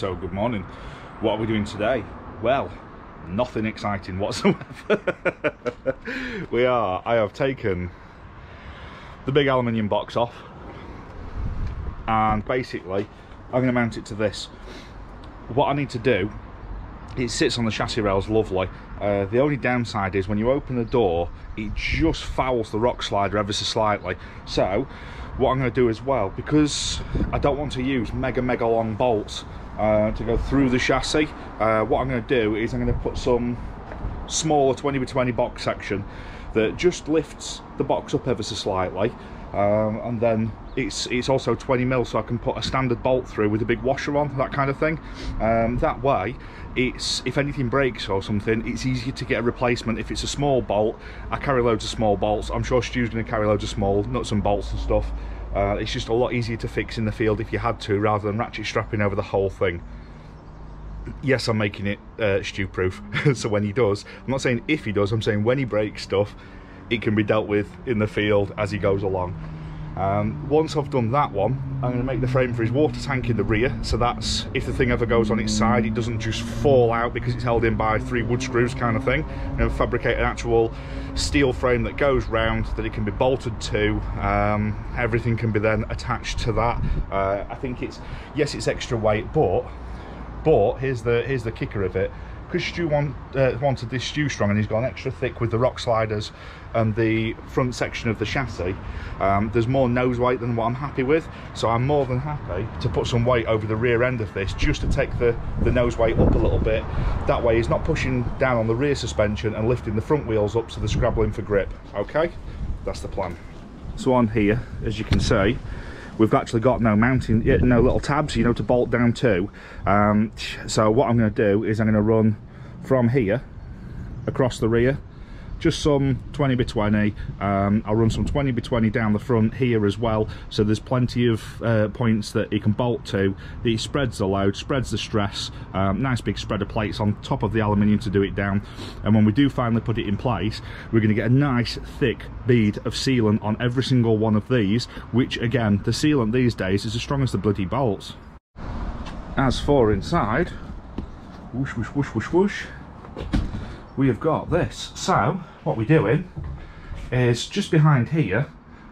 So good morning. What are we doing today? Well, nothing exciting whatsoever. I have taken the big aluminium box off and basically I'm going to mount it to this. What I need to do, it sits on the chassis rails lovely. The only downside is when you open the door it just fouls the rock slider ever so slightly. So what I'm going to do as well, because I don't want to use mega long bolts to go through the chassis, what I'm going to do is I'm going to put some smaller 20x20 box section that just lifts the box up ever so slightly, and then it's also 20mm, so I can put a standard bolt through with a big washer on, that kind of thing. That way if anything breaks or something, it's easier to get a replacement. If it's a small bolt, I carry loads of small bolts. I'm sure Stu's going to carry loads of small nuts and bolts and stuff. It's just a lot easier to fix in the field if you had to, rather than ratchet strapping over the whole thing. Yes, I'm making it Stu proof. So when he does, I'm not saying if he does, I'm saying when he breaks stuff, it can be dealt with in the field as he goes along. Once I've done that one, I'm going to make the frame for his water tank in the rear, so that's if the thing ever goes on its side, it doesn't just fall out because it's held in by 3 wood screws kind of thing. I'm going to fabricate an actual steel frame that goes round, that it can be bolted to. Everything can be then attached to that. I think it's extra weight, but here's the kicker of it. Because Stu wanted this Stu strong, and he's gone extra thick with the rock sliders and the front section of the chassis, there's more nose weight than what I'm happy with, so I'm more than happy to put some weight over the rear end of this just to take the nose weight up a little bit. That way he's not pushing down on the rear suspension and lifting the front wheels up so they're scrabbling for grip. Okay, that's the plan. So on here, as you can see, we've actually got no mounting, no little tabs, you know, to bolt down to. So what I'm going to do is I'm going to run from here across the rear, just some 20x20. I'll run some 20x20 down the front here as well, so there's plenty of points that he can bolt to. He spreads the load, spreads the stress, nice big spread of plates on top of the aluminium to do it down. And when we do finally put it in place, we're going to get a nice thick bead of sealant on every single one of these, which again, the sealant these days is as strong as the bloody bolts. As for inside, whoosh whoosh whoosh whoosh whoosh, we have got this. So what we're doing is just behind here,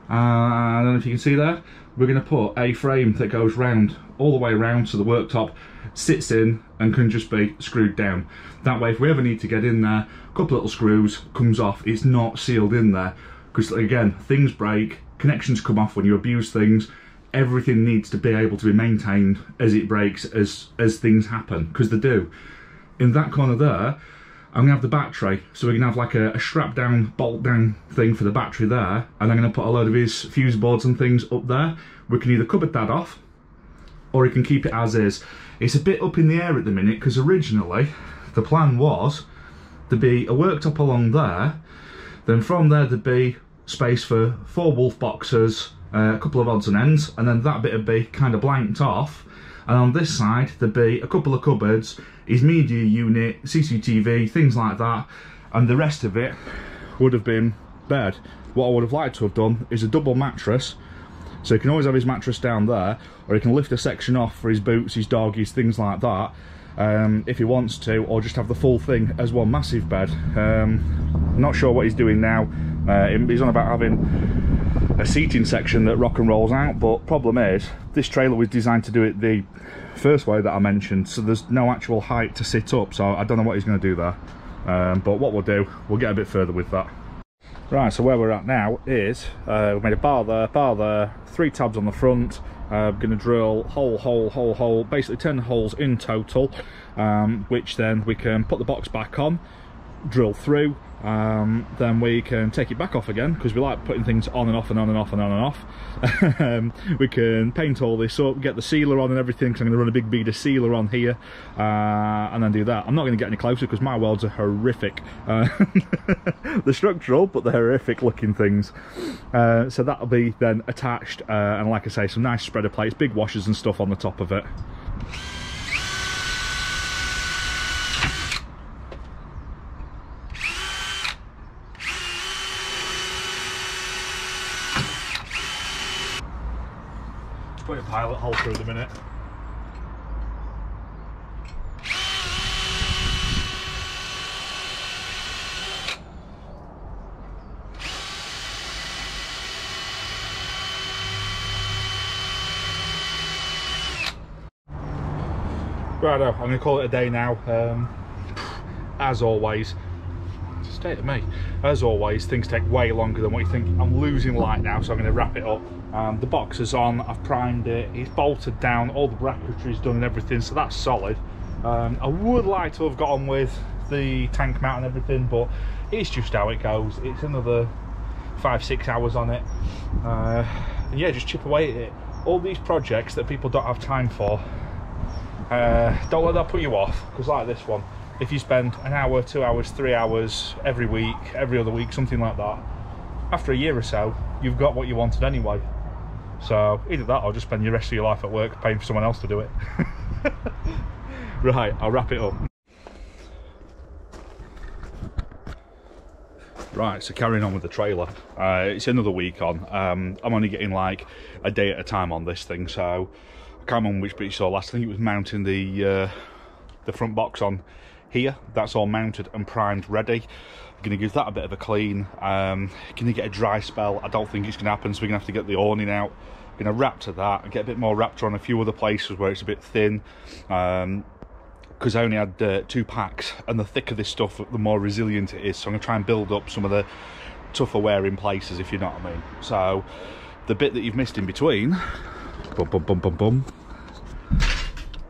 I don't know if you can see there, we're going to put a frame that goes round, all the way around, so the worktop sits in and can just be screwed down. That way if we ever need to get in there, a couple little screws, comes off, it's not sealed in there, because again, things break, connections come off when you abuse things, everything needs to be able to be maintained as it breaks, as things happen, because they do. In that corner there, I'm going to have the battery, so we're going to have like a strap down, bolt down thing for the battery there, and I'm going to put a load of his fuse boards and things up there. We can either cupboard that off, or he can keep it as is. It's a bit up in the air at the minute, because originally the plan was there'd be a worktop along there, then from there there'd be space for 4 wolf boxes, a couple of odds and ends, and then that bit would be kind of blanked off. And on this side there'd be a couple of cupboards, his media unit, CCTV, things like that, and the rest of it would have been bed. What I would have liked to have done is a double mattress, so he can always have his mattress down there, or he can lift a section off for his boots, his doggies, things like that, if he wants to, or just have the full thing as one massive bed. I'm not sure what he's doing now. He's on about having a seating section that rock and rolls out, but problem is this trailer was designed to do it the first way that I mentioned, so there's no actual height to sit up, so I don't know what he's going to do there. But what we'll do, we'll get a bit further with that. Right, so where we're at now is we've made a bar there, 3 tabs on the front. We're going to drill hole, basically 10 holes in total, which then we can put the box back on, drill through, then we can take it back off again, because we like putting things on and off and on and off and on and off. We can paint all this up, get the sealer on and everything, because I'm going to run a big bead of sealer on here, and then do that. I'm not going to get any closer because my welds are horrific. They're structural, but they're horrific looking things. So that'll be then attached, and like I say, some nice spreader plates, big washers and stuff on the top of it. Put a pilot hole through the minute. Righto, I'm going to call it a day now. As always, state of me. As always, things take way longer than what you think. I'm losing light now, so I'm going to wrap it up. The box is on, I've primed it, it's bolted down, all the bracketry's done and everything, so that's solid. I would like to have got on with the tank mount and everything, but it's just how it goes. It's another 5-6 hours on it. And yeah, just chip away at it. All these projects that people don't have time for, don't let that put you off, because like this one, if you spend an hour, 2 hours, 3 hours every week, every other week, something like that, after a year or so, you've got what you wanted anyway. So either that or just spend the rest of your life at work paying for someone else to do it. Right, I'll wrap it up. Right, so carrying on with the trailer, it's another week on. I'm only getting like a day at a time on this thing, so I can't remember which bit you saw last. I think it was mounting the front box on here. That's all mounted and primed, ready. I'm going to give that a bit of a clean. Going to get a dry spell. I don't think it's going to happen, so we're going to have to get the awning out. I'm going to wrap to that and get a bit more Raptor on a few other places where it's a bit thin. Because I only had 2 packs, and the thicker this stuff, the more resilient it is. So I'm going to try and build up some of the tougher wearing places, if you know what I mean. So the bit that you've missed in between,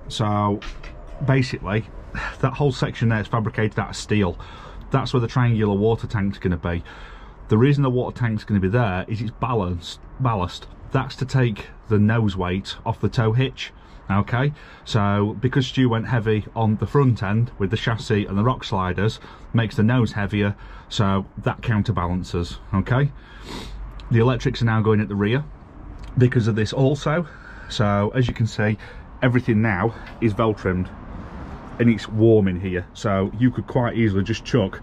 so basically that whole section there is fabricated out of steel. That's where the triangular water tank's going to be. The reason the water tank's going to be there is it's ballast. That's to take the nose weight off the tow hitch. Okay, so because Stu went heavy on the front end with the chassis and the rock sliders, makes the nose heavier, so that counterbalances. Okay, the electrics are now going at the rear because of this also. So as you can see, everything now is Veltrimmed, and it's warm in here, so you could quite easily just chuck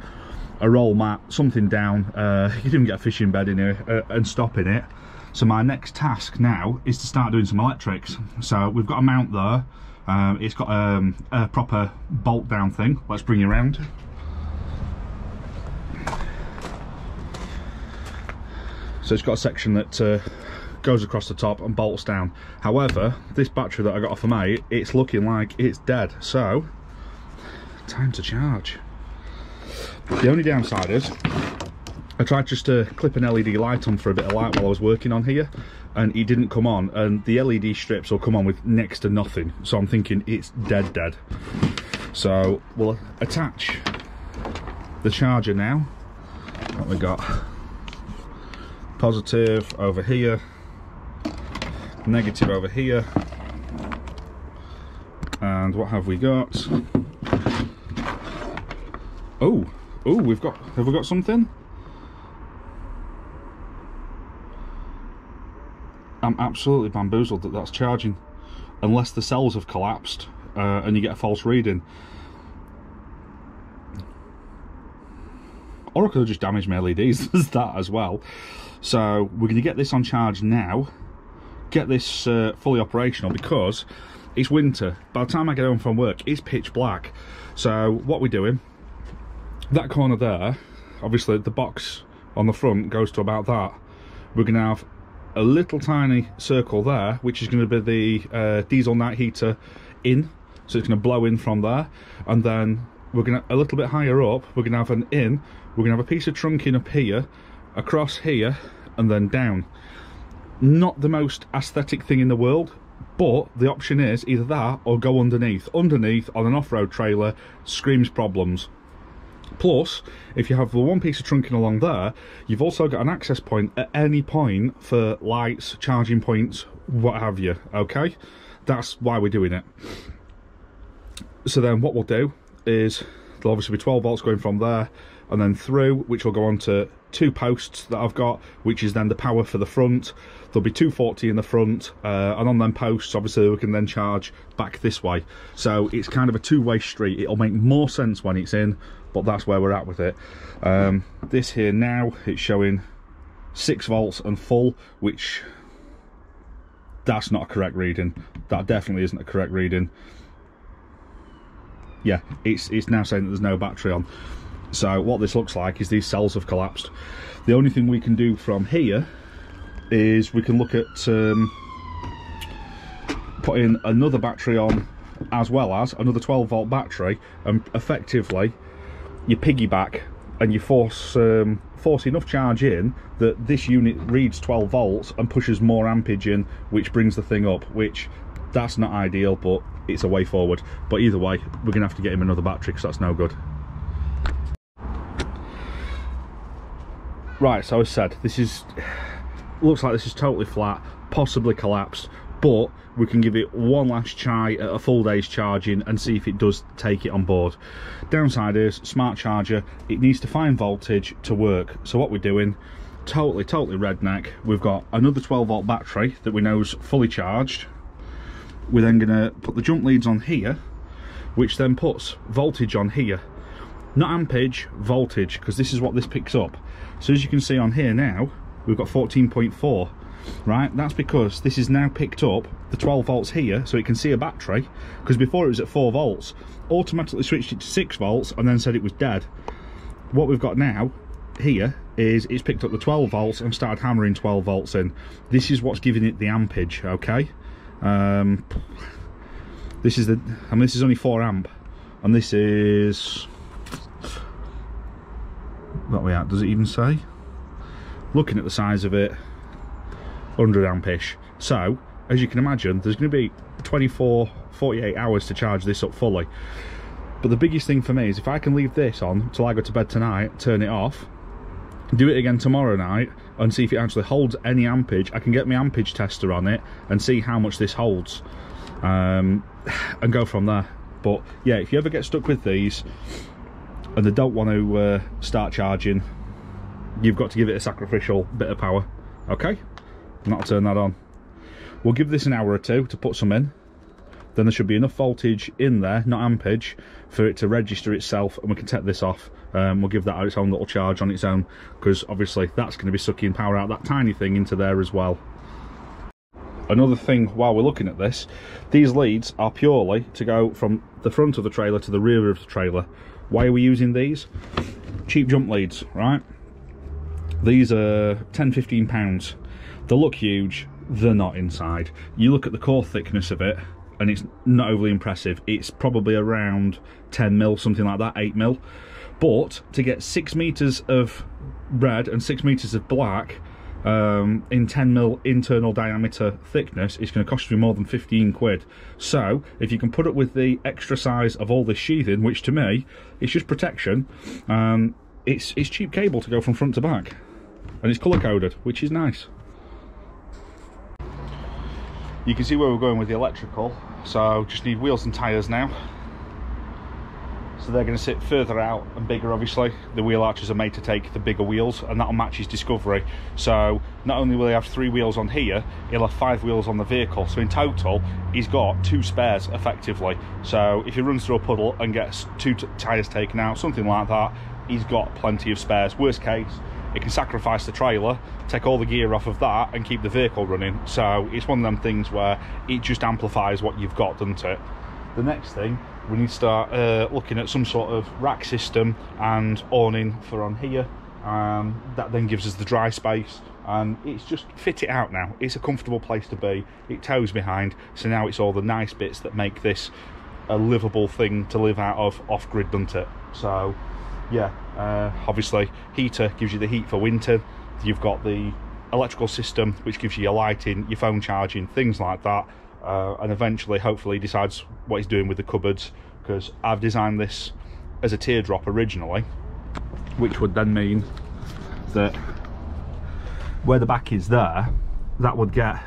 a roll mat, something down, you can even get a fishing bed in here and stop in it. So my next task now is to start doing some electrics. So we've got a mount there, it's got a proper bolt down thing. Let's bring you around. So it's got a section that goes across the top and bolts down. However, this battery that I got off of mate, it's looking like it's dead, so time to charge. The only downside is I tried just to clip an LED light on for a bit of light while I was working on here, and it didn't come on, and the LED strips will come on with next to nothing, so I'm thinking it's dead. So we'll attach the charger now. What we got? Positive over here, negative over here, and what have we got? Oh, have we got something? I'm absolutely bamboozled that that's charging, unless the cells have collapsed and you get a false reading. Or I could have just damaged my LEDs, there's that as well. So we're going to get this on charge now, get this fully operational, because it's winter. By the time I get home from work, it's pitch black. So what we're doing, that corner there, obviously the box on the front goes to about that. We're going to have a little tiny circle there, which is going to be the diesel night heater in, so it's going to blow in from there, and then we're going to, a little bit higher up, we're going to have an in, we're going to have a piece of trunking up here, across here, and then down. Not the most aesthetic thing in the world, but the option is either that or go underneath. Underneath on an off-road trailer screams problems. Plus, if you have the one piece of trunking along there, you've also got an access point at any point for lights, charging points, what have you, okay? That's why we're doing it. So then what we'll do is, there'll obviously be 12 volts going from there and then through, which will go on to 2 posts that I've got, which is then the power for the front. There'll be 240 in the front, and on them posts, obviously, we can then charge back this way. So it's kind of a two-way street. It'll make more sense when it's in, but that's where we're at with it. This here now, it's showing 6 volts and full, which that's not a correct reading. That definitely isn't a correct reading. Yeah, it's now saying that there's no battery on. So what this looks like is these cells have collapsed. The only thing we can do from here is we can look at putting another battery on as well as another 12-volt battery, and effectively you piggyback and you force enough charge in that this unit reads 12 volts and pushes more ampage in, which brings the thing up, which that's not ideal, but it's a way forward. But either way, we're gonna have to get him another battery because that's no good. Right, so as I said, this is, looks like this is totally flat, possibly collapsed, but we can give it one last try at a full day's charging and see if it does take it on board. Downside is, smart charger, it needs to find voltage to work. So what we're doing, totally redneck, we've got another 12-volt battery that we know is fully charged. We're then gonna put the jump leads on here, which then puts voltage on here. Not ampage, voltage, because this is what this picks up. So as you can see on here now, we've got 14.4, right? That's because this is now picked up the 12 volts here, so it can see a battery, because before it was at 4 volts, automatically switched it to 6 volts and then said it was dead. What we've got now here is it's picked up the 12 volts and started hammering 12 volts in. This is what's giving it the ampage, okay? This is the, I mean, this is only 4 amp, and this is, what we at, does it even say? Looking at the size of it, 100 amp-ish. So, as you can imagine, there's going to be 48 hours to charge this up fully. But the biggest thing for me is if I can leave this on till I go to bed tonight, turn it off, do it again tomorrow night, and see if it actually holds any ampage. I can get my ampage tester on it and see how much this holds, and go from there. But yeah, if you ever get stuck with these and they don't want to start charging, you've got to give it a sacrificial bit of power, okay? And that'll turn that on. We'll give this an hour or two to put some in, then there should be enough voltage in there, not ampage, for it to register itself, and we can take this off. We'll give that its own little charge on its own, because obviously that's going to be sucking power out that tiny thing into there as well. Another thing while we're looking at this, these leads are purely to go from the front of the trailer to the rear of the trailer. Why are we using these? Cheap jump leads, right? These are 10-15 pounds. They look huge, they're not inside. You look at the core thickness of it and it's not overly impressive. It's probably around 10 mil, something like that, 8 mil. But to get 6 meters of red and 6 meters of black in 10 mil internal diameter thickness, it's going to cost you more than 15 quid. So if you can put it with the extra size of all this sheathing, which to me it's just protection, it's cheap cable to go from front to back, and it's color coded, which is nice. You can see where we're going with the electrical, so just need wheels and tyres now. So they're going to sit further out and bigger, obviously. The wheel arches are made to take the bigger wheels, and that'll match his Discovery. So not only will he have 3 wheels on here, he'll have 5 wheels on the vehicle. So in total, he's got 2 spares, effectively. So if he runs through a puddle and gets 2 tyres taken out, something like that, he's got plenty of spares. Worst case, he can sacrifice the trailer, take all the gear off of that, and keep the vehicle running. So it's one of them things where it just amplifies what you've got, doesn't it? The next thing, we need to start looking at some sort of rack system and awning for on here. That then gives us the dry space, and it's just fit it out now. It's a comfortable place to be. It tows behind, so now it's all the nice bits that make this a livable thing to live out of off-grid, doesn't it? So yeah, obviously heater gives you the heat for winter. You've got the electrical system which gives you your lighting, your phone charging, things like that. And eventually, hopefully, he decides what he's doing with the cupboards, because I've designed this as a teardrop originally, which would then mean that where the back is there, that would get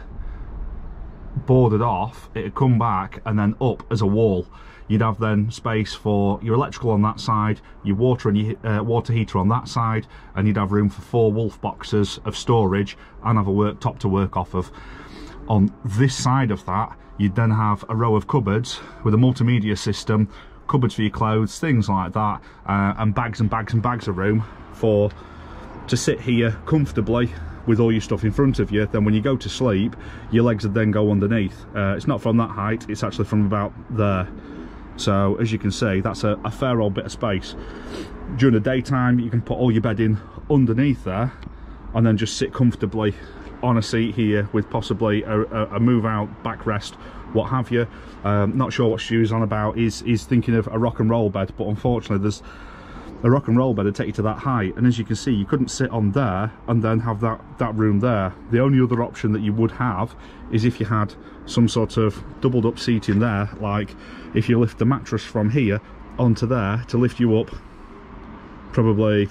boarded off, it'd come back and then up as a wall. You'd have then space for your electrical on that side, your water and your water heater on that side, and you'd have room for 4 wolf boxes of storage and have a worktop to work off of. On this side of that, you'd then have a row of cupboards with a multimedia system, cupboards for your clothes, things like that, and bags and bags and bags of room to sit here comfortably with all your stuff in front of you. Then when you go to sleep, your legs would then go underneath. It's not from that height, it's actually from about there. So as you can see, that's a fair old bit of space. During the daytime, you can put all your bedding underneath there and then just sit comfortably on a seat here with possibly a move out backrest, what have you. Not sure what Stu's on about. He's thinking of a rock and roll bed, but unfortunately there's a rock and roll bed to take you to that height, and as you can see, you couldn't sit on there and then have that room there. The only other option that you would have is if you had some sort of doubled up seating there, like if you lift the mattress from here onto there to lift you up probably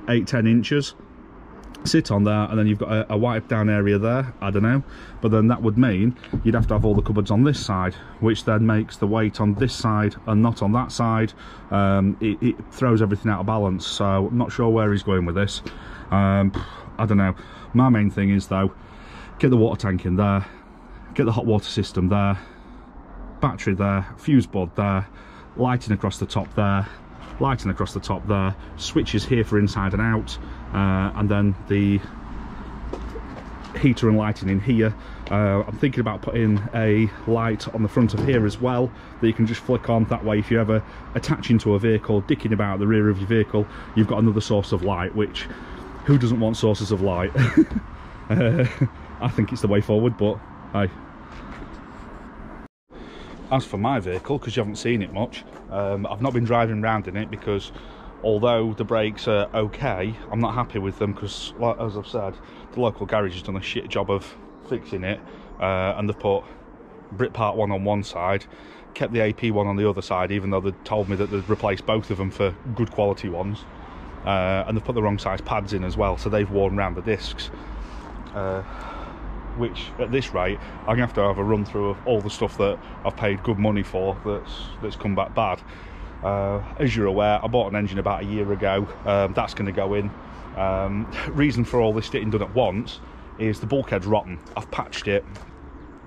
8-10 inches, sit on there, and then you've got a wipe down area there. I don't know, but then that would mean you'd have to have all the cupboards on this side, which then makes the weight on this side and not on that side. It throws everything out of balance, so I'm not sure where he's going with this. I don't know. My main thing is, though, get the water tank in there, get the hot water system there, battery there, fuse board there, lighting across the top there, lighting across the top there, switches here for inside and out, and then the heater and lighting in here. I'm thinking about putting a light on the front of here as well that you can just flick on. That way, if you're ever attaching to a vehicle, dicking about the rear of your vehicle, you've got another source of light, which, who doesn't want sources of light? I think it's the way forward, but hey. As for my vehicle, because you haven't seen it much, I've not been driving around in it because although the brakes are okay, I'm not happy with them because, like, as I've said, the local garage has done a shit job of fixing it, and they've put Brit Part 1 on one side, kept the AP one on the other side, even though they'd told me that they'd replaced both of them for good quality ones, and they've put the wrong size pads in as well, so they've worn around the discs. Which at this rate I'm gonna have to have a run through of all the stuff that I've paid good money for that's come back bad. As you're aware, I bought an engine about a year ago. That's going to go in. Reason for all this getting done at once is the bulkhead's rotten. I've patched it,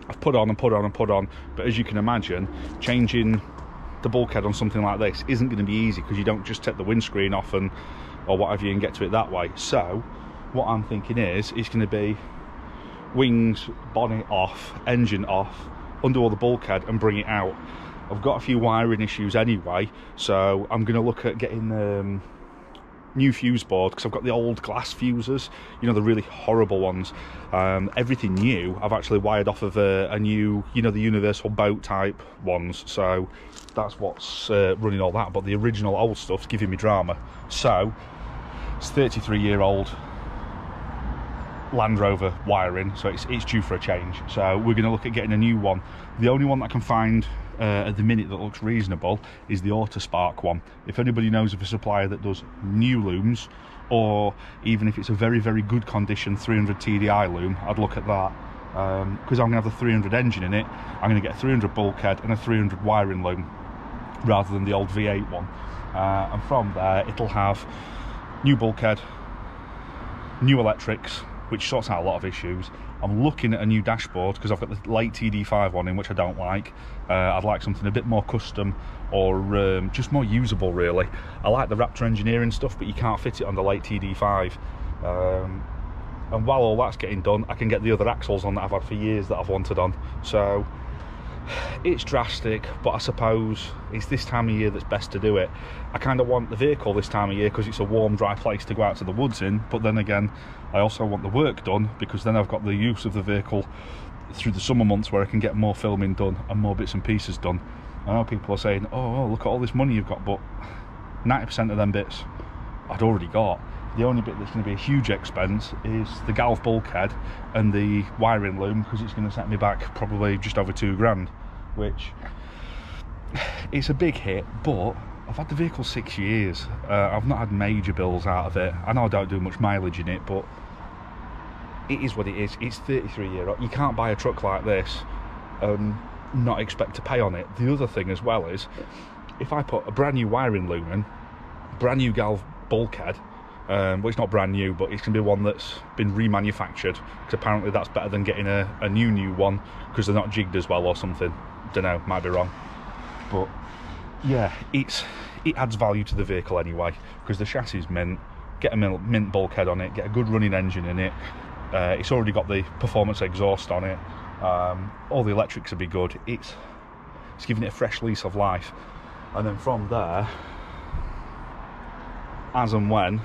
I've put on and put on and put on, but as you can imagine, changing the bulkhead on something like this isn't going to be easy because you don't just take the windscreen off or whatever you and get to it that way. So what I'm thinking is it's going to be wings, bonnet off, engine off, undo all the bulkhead and bring it out. I've got a few wiring issues anyway, so I'm going to look at getting new fuse board, because I've got the old glass fuses, you know, the really horrible ones. Everything new I've actually wired off of a new, you know, the universal boat type ones, so that's what's running all that, but the original old stuff's giving me drama. So it's 33-year-old Land Rover wiring, so it's due for a change, so we're going to look at getting a new one. The only one that I can find at the minute that looks reasonable is the Autospark one. If anybody knows of a supplier that does new looms, or even if it's a very, very good condition 300 TDI loom, I'd look at that, because I'm going to have the 300 engine in it. I'm going to get a 300 bulkhead and a 300 wiring loom rather than the old V8 one, and from there it'll have new bulkhead, new electrics, which sorts out a lot of issues. I'm looking at a new dashboard because I've got the late TD5 one in, which I don't like. I'd like something a bit more custom, or just more usable really. I like the Raptor engineering stuff, but you can't fit it on the late TD5. And while all that's getting done, I can get the other axles on that I've had for years that I've wanted on. So it's drastic, but I suppose it's this time of year that's best to do it. I kind of want the vehicle this time of year because it's a warm, dry place to go out to the woods in, but then again, I also want the work done because then I've got the use of the vehicle through the summer months where I can get more filming done and more bits and pieces done. I know people are saying, oh, look at all this money you've got, but 90% of them bits I'd already got. The only bit that's going to be a huge expense is the galv bulkhead and the wiring loom, because it's going to set me back probably just over £2,000, which it's a big hit, but I've had the vehicle 6 years. I've not had major bills out of it. I know I don't do much mileage in it, but it is what it is. It's 33-year-old. You can't buy a truck like this and not expect to pay on it. The other thing as well is, if I put a brand new wiring loom in, brand new galv bulkhead, well, it's not brand new, but it's going to be one that's been remanufactured, because apparently that's better than getting a new one, because they're not jigged as well or something. Don't know, might be wrong, but yeah, it adds value to the vehicle anyway, because the chassis is mint. Get a mint bulkhead on it, get a good running engine in it. It's already got the performance exhaust on it. All the electrics will be good. It's giving it a fresh lease of life, and then from there, as and when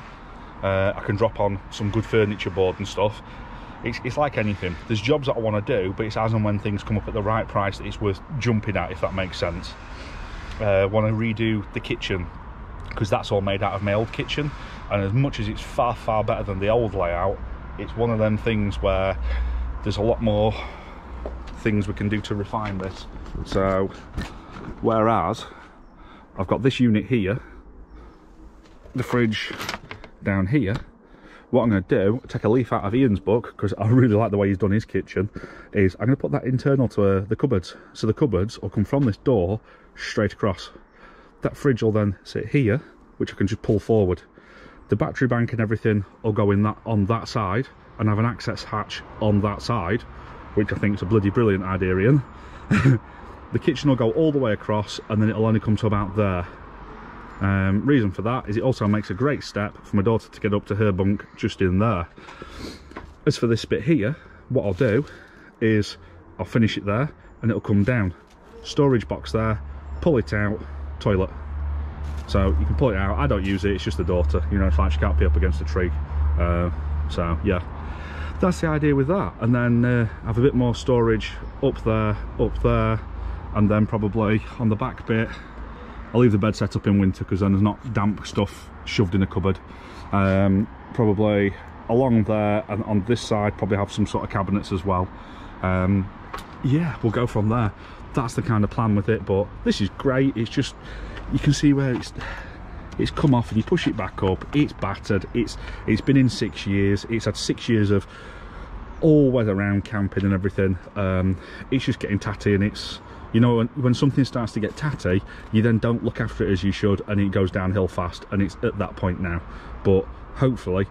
I can drop on some good furniture board and stuff, it's like anything. There's jobs that I want to do, but it's as and when things come up at the right price that it's worth jumping at, if that makes sense. Want to redo the kitchen, because that's all made out of my old kitchen, and as much as it's far, far better than the old layout, it's one of them things where there's a lot more things we can do to refine this. So, whereas I've got this unit here, the fridge down here, what I'm going to do, take a leaf out of Ian's book, because I really like the way he's done his kitchen, is I'm going to put that internal to the cupboards. So the cupboards will come from this door straight across. That fridge will then sit here, which I can just pull forward. The battery bank and everything will go in that on that side, and have an access hatch on that side, which I think is a bloody brilliant idea, Ian. The kitchen will go all the way across, and then it'll only come to about there. Reason for that is it also makes a great step for my daughter to get up to her bunk just in there. As for this bit here, what I'll do is I'll finish it there, and it'll come down. Storage box there, pull it out, toilet. So you can pull it out. I don't use it, it's just the daughter, you know, it's like she can't be up against a tree. So yeah, that's the idea with that. And then have a bit more storage up there, and then probably on the back bit I'll leave the bed set up in winter, because then there's not damp stuff shoved in a cupboard. Probably along there, and on this side probably have some sort of cabinets as well. Yeah, we'll go from there. That's the kind of plan with it. But this is great. It's just, you can see where it's come off, and you push it back up, it's battered, it's been in 6 years, it's had 6 years of all weather round camping and everything. It's just getting tatty, and it's, you know, when something starts to get tatty, you then don't look after it as you should, and it goes downhill fast, and it's at that point now. But hopefully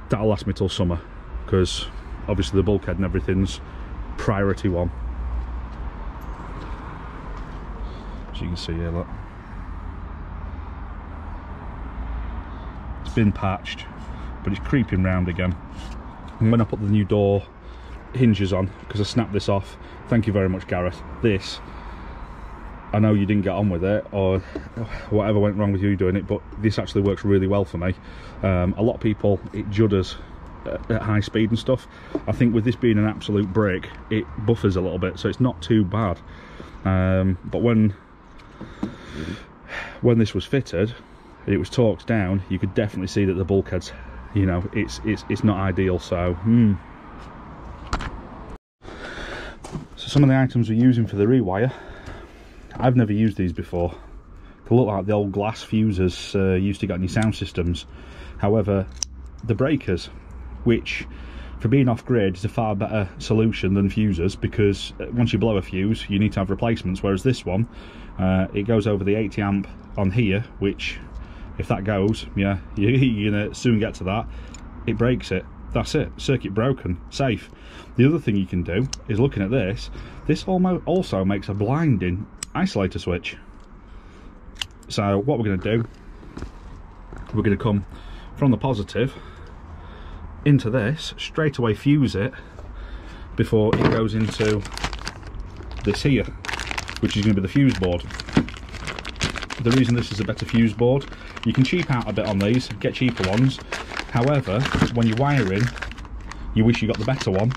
that'll last me till summer, because obviously the bulkhead and everything's priority one. As you can see here, look, it's been patched, but it's creeping round again. And when I put the new door hinges on, because I snapped this off, thank you very much, Gareth. This, I know you didn't get on with it, or whatever went wrong with you doing it, but this actually works really well for me. A lot of people, it judders at high speed and stuff. I think with this being an absolute brick, it buffers a little bit, so it's not too bad. But when this was fitted, it was torqued down, you could definitely see that the bulkheads, you know, it's not ideal. So So some of the items we're using for the rewire, I've never used these before. They look like the old glass fuses used to get on your sound systems. However, the breakers, which for being off grid is a far better solution than fuses, because once you blow a fuse you need to have replacements, whereas this one, it goes over the 80 amp on here, which if that goes, yeah, you're gonna soon get to that. It breaks it, that's it, circuit broken, safe. The other thing you can do is, looking at this also makes a blinding isolator switch. So what we're going to do, we're going to come from the positive into this, straight away fuse it before it goes into this here, which is going to be the fuse board. The reason this is a better fuse board, you can cheap out a bit on these, get cheaper ones. However, when you're wiring, you wish you got the better one.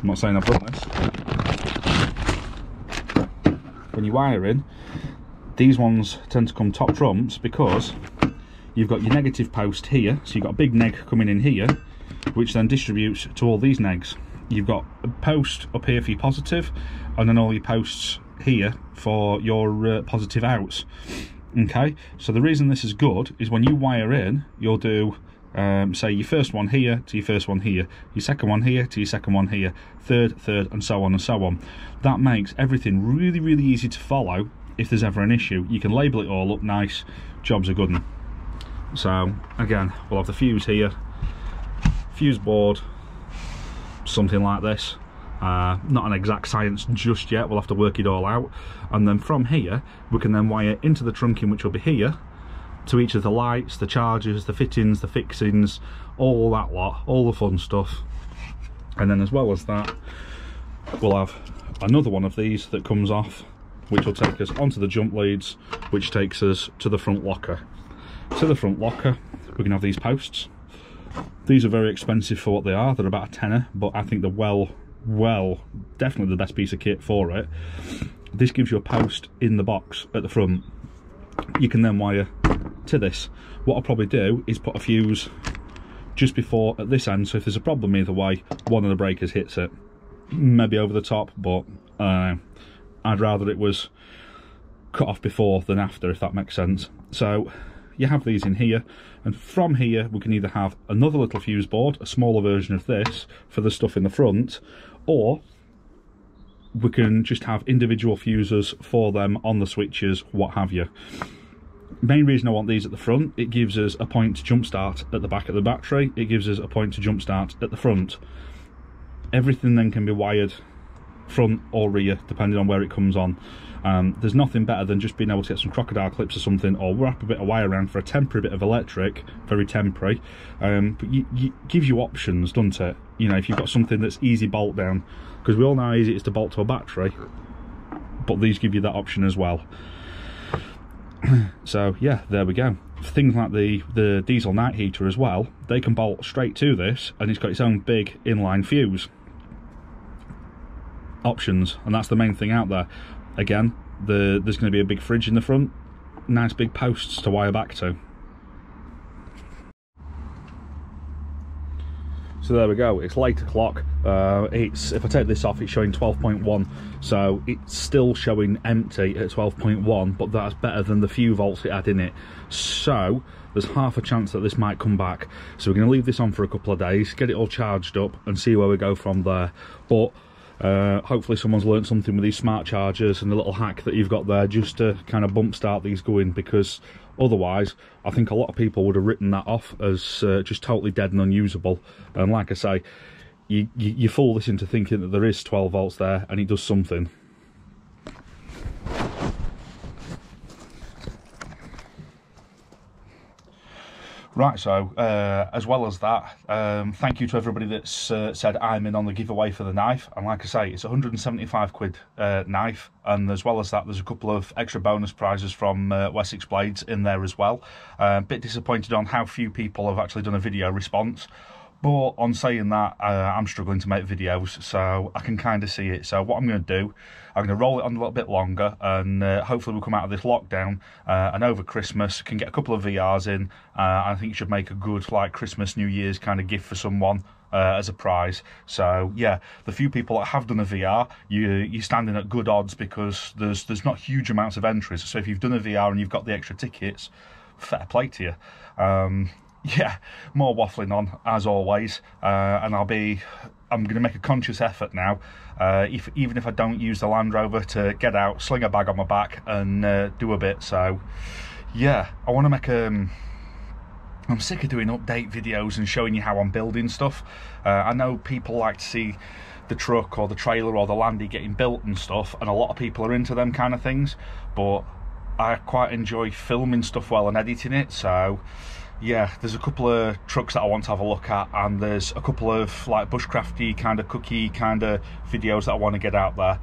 I'm not saying I've done this. When you're wiring, these ones tend to come top trumps, because you've got your negative post here, so you've got a big neg coming in here, which then distributes to all these negs. You've got a post up here for your positive, and then all your posts here for your positive outs. Okay, so the reason this is good is when you wire in, you'll do say your first one here to your first one here, your second one here to your second one here, third, and so on and so on. That makes everything really, really easy to follow. If there's ever an issue, you can label it all up nice, job's a good one. So again, we'll have the fuse here, fuse board, something like this. Not an exact science just yet, we'll have to work it all out. And then from here, we can then wire into the trunking, which will be here, to each of the lights, the chargers, the fittings, the fixings, all that lot, all the fun stuff. And then as well as that, we'll have another one of these that comes off, which will take us onto the jump leads, which takes us to the front locker. To the front locker, we can have these posts. These are very expensive for what they are. They're about a tenner, but I think they're well, definitely the best piece of kit for it. This gives you a post in the box at the front. You can then wire to this. What I'll probably do is put a fuse just before at this end, so if there's a problem either way, one of the breakers hits it. Maybe over the top, but I'd rather it was cut off before than after, if that makes sense. So you have these in here, and from here we can either have another little fuse board, a smaller version of this for the stuff in the front, or we can just have individual fuses for them on the switches, what have you. Main reason I want these at the front, it gives us a point to jump start at the back of the battery, it gives us a point to jump start at the front. Everything then can be wired front or rear depending on where it comes on. There's nothing better than just being able to get some crocodile clips or something, or wrap a bit of wire around for a temporary bit of electric, very temporary. But it gives you options, doesn't it? You know, if you've got something that's easy bolt down, because we all know how easy it is to bolt to a battery, but these give you that option as well. So yeah, there we go. Things like the diesel night heater as well, they can bolt straight to this, and it's got its own big inline fuse. Options, and that's the main thing out there. Again, there's going to be a big fridge in the front, nice big posts to wire back to. So there we go, it's late o'clock. If I take this off, it's showing 12.1, so it's still showing empty at 12.1, but that's better than the few volts it had in it. So there's half a chance that this might come back. So we're going to leave this on for a couple of days, get it all charged up, and see where we go from there. But hopefully someone's learned something with these smart chargers and the little hack that you've got there, just to kind of bump start these going, because otherwise I think a lot of people would have written that off as just totally dead and unusable. And like I say, you fool this into thinking that there is 12 volts there, and it does something. Right, so as well as that, thank you to everybody that's said I'm in on the giveaway for the knife. And like I say, it's 175 quid knife, and as well as that, there's a couple of extra bonus prizes from Wessex Blades in there as well. A bit disappointed on how few people have actually done a video response, but on saying that, I'm struggling to make videos, so I can kind of see it. So what I'm going to do, I'm going to roll it on a little bit longer, and hopefully we'll come out of this lockdown, and over Christmas can get a couple of VRs in. I think it should make a good, like, Christmas, New Year's kind of gift for someone as a prize. So yeah, the few people that have done a VR, you're standing at good odds, because there's not huge amounts of entries. So if you've done a VR and you've got the extra tickets, fair play to you. Yeah, more waffling on as always, and I'm going to make a conscious effort now, even if I don't use the Land Rover, to get out, sling a bag on my back, and do a bit. So yeah, I want to make I'm sick of doing update videos and showing you how I'm building stuff. I know people like to see the truck or the trailer or the landy getting built and stuff, and a lot of people are into them kind of things, but I quite enjoy filming stuff well and editing it. So yeah, there's a couple of trucks that I want to have a look at, and there's a couple of like bushcrafty kind of cookie kind of videos that I want to get out there.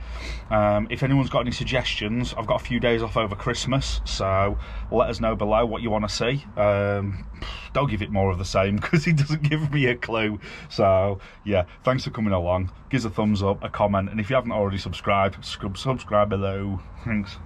If anyone's got any suggestions, I've got a few days off over Christmas, so let us know below what you want to see. Don't give it more of the same, because it doesn't give me a clue. So yeah, thanks for coming along. Give us a thumbs up, a comment, and if you haven't already subscribed, subscribe below. Thanks.